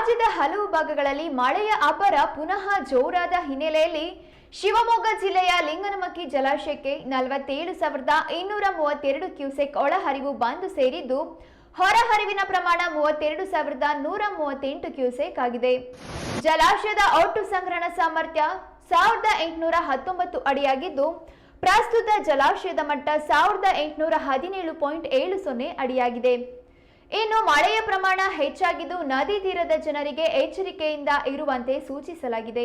ರಾಜ್ಯದ ಹಲವು ಭಾಗಗಳಲ್ಲಿ ಮಳೆಯ ಅಬ್ಬರ ಪುನಃ ಜೋರಾದ ಹಿನ್ನೆಲೆಯಲ್ಲಿ ಶಿವಮೊಗ್ಗ ಜಿಲ್ಲೆಯ ಲಿಂಗನಮಕ್ಕಿ ಜಲಾಶಯಕ್ಕೆ 47,232 ಕ್ಯೂಸೆಕ್ ಒಳಹರಿವು ಬಂದು ಸೇರಿದ್ದು ಹೊರಹರಿವಿನ ಪ್ರಮಾಣ 32,138 ಕ್ಯೂಸೆಕ್ ಆಗಿದೆ. ಜಲಾಶಯದ ಒಟ್ಟು ಸಂಗ್ರಹಣಾ ಸಾಮರ್ಥ್ಯ 1,819 ಅಡಿಯಾಗಿದ್ದು ಪ್ರಸ್ತುತ ಜಲಾಶಯದ ಮಟ್ಟ 1,817.70 ಅಡಿಯಾಗಿದೆ. ಇನ್ನು ಮಳೆಯ ಪ್ರಮಾಣ ಹೆಚ್ಚಾಗಿದ್ದು ನದಿ ತೀರದ ಜನರಿಗೆ ಎಚ್ಚರಿಕೆಯಿಂದ ಇರುವಂತೆ ಸೂಚಿಸಲಾಗಿದೆ.